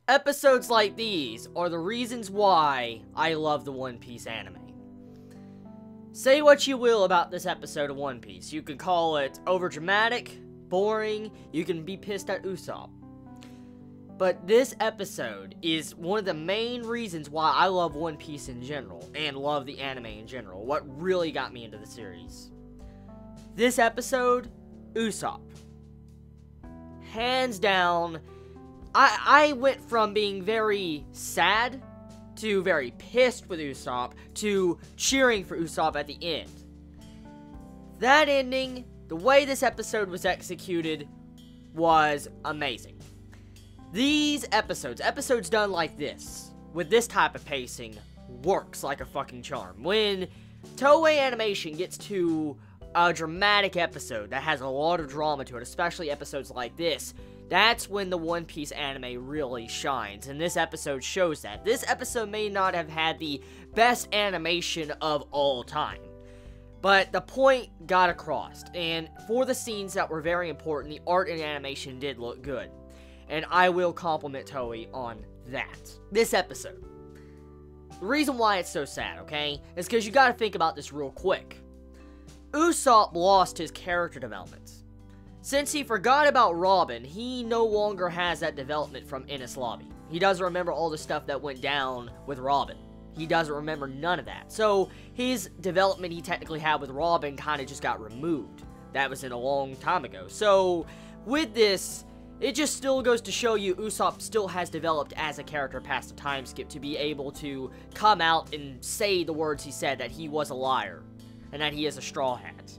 Episodes like these are the reasons why I love the One Piece anime. Say what you will about this episode of One Piece. You can call it overdramatic, boring, you can be pissed at Usopp. But this episode is one of the main reasons why I love One Piece in general, and love the anime in general. What really got me into the series. This episode, Usopp. Hands down, I went from being very sad to very pissed with Usopp to cheering for Usopp at the end. That ending, the way this episode was executed, was amazing. These episodes done like this, with this type of pacing, works like a fucking charm. When Toei Animation gets to a dramatic episode that has a lot of drama to it, especially episodes like this, that's when the One Piece anime really shines, and this episode shows that. This episode may not have had the best animation of all time, but the point got across, and for the scenes that were very important, the art and animation did look good. And I will compliment Toei on that. This episode. The reason why it's so sad, okay, is because you gotta think about this real quick. Usopp lost his character development. Since he forgot about Robin, he no longer has that development from Enies Lobby. He doesn't remember all the stuff that went down with Robin. He doesn't remember none of that. So, his development he technically had with Robin kind of just got removed. That was in a long time ago. So, with this, it just still goes to show you Usopp still has developed as a character past the time skip to be able to come out and say the words he said, that he was a liar and that he is a straw hat.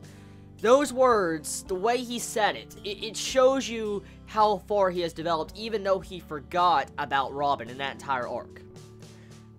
Those words, the way he said it shows you how far he has developed, even though he forgot about Robin in that entire arc.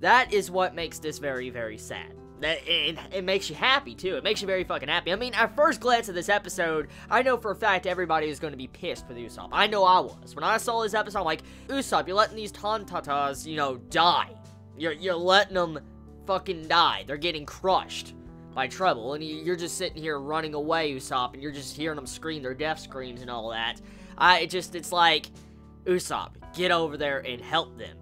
That is what makes this very, very sad. It makes you happy, too. It makes you very fucking happy. I mean, at first glance of this episode, I know for a fact everybody is going to be pissed with Usopp. I know I was. When I saw this episode, I'm like, Usopp, you're letting these Tontatas, you know, die. You're letting them fucking die. They're getting crushed by trouble, and you're just sitting here running away, Usopp, and you're just hearing them scream their death screams and all that. It's like, Usopp, get over there and help them.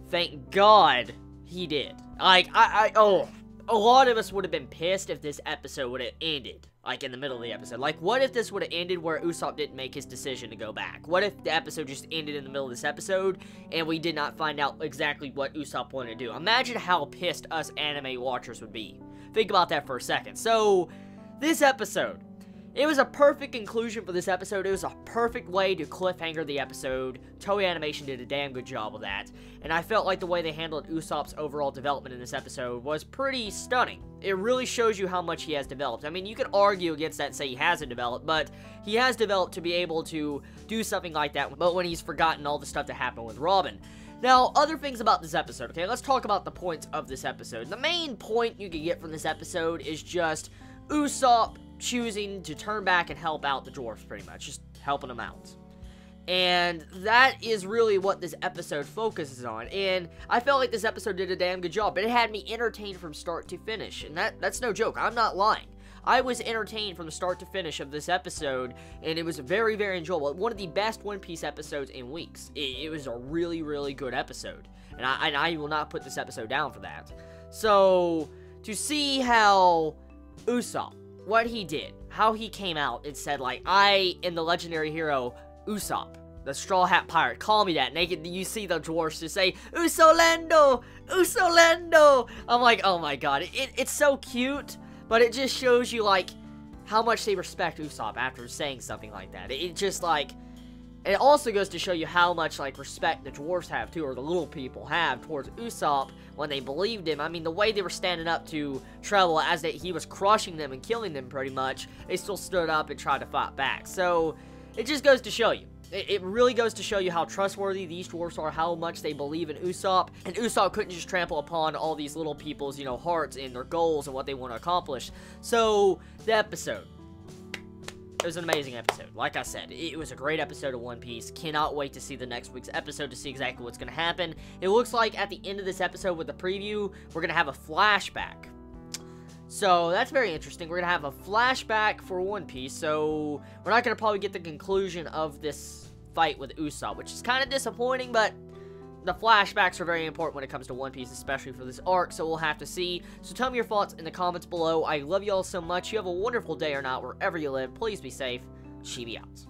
Thank God he did. Like, a lot of us would have been pissed if this episode would have ended, like, in the middle of the episode. Like, what if this would have ended where Usopp didn't make his decision to go back? What if the episode just ended in the middle of this episode, and we did not find out exactly what Usopp wanted to do? Imagine how pissed us anime watchers would be. Think about that for a second. So, this episode, it was a perfect conclusion for this episode. It was a perfect way to cliffhanger the episode. Toei Animation did a damn good job with that. And I felt like the way they handled Usopp's overall development in this episode was pretty stunning. It really shows you how much he has developed. I mean, you could argue against that and say he hasn't developed, but he has developed to be able to do something like that, but when he's forgotten all the stuff that happened with Robin. Now, other things about this episode, okay? Let's talk about the points of this episode. The main point you can get from this episode is just Usopp choosing to turn back and help out the dwarves, pretty much. Just helping them out. And that is really what this episode focuses on. And I felt like this episode did a damn good job. But it had me entertained from start to finish. And that's no joke. I'm not lying. I was entertained from the start to finish of this episode. And it was very, very enjoyable. One of the best One Piece episodes in weeks. It was a really, really good episode. And I will not put this episode down for that. So, to see how Usopp, what he did, how he came out and said, like, I am the legendary hero, Usopp, the Straw Hat Pirate, call me that. Naked, you see the dwarves just say, Usolendo, Usolendo. I'm like, oh my god, it's so cute, but it just shows you, like, how much they respect Usopp after saying something like that. It just, like, it also goes to show you how much, like, respect the dwarves have, too, or the little people have towards Usopp when they believed him. I mean, the way they were standing up to Treble as he was crushing them and killing them, pretty much, they still stood up and tried to fight back. So, it just goes to show you. It really goes to show you how trustworthy these dwarves are, how much they believe in Usopp, and Usopp couldn't just trample upon all these little people's, you know, hearts and their goals and what they want to accomplish. So, the episode. It was an amazing episode. Like I said, it was a great episode of One Piece. Cannot wait to see the next week's episode to see exactly what's going to happen. It looks like at the end of this episode with the preview, we're going to have a flashback. So, that's very interesting. We're going to have a flashback for One Piece, so we're not going to probably get the conclusion of this fight with Usopp, which is kind of disappointing, but the flashbacks are very important when it comes to One Piece, especially for this arc, so we'll have to see. So tell me your thoughts in the comments below. I love you all so much. You have a wonderful day or not, wherever you live. Please be safe. Chibi out.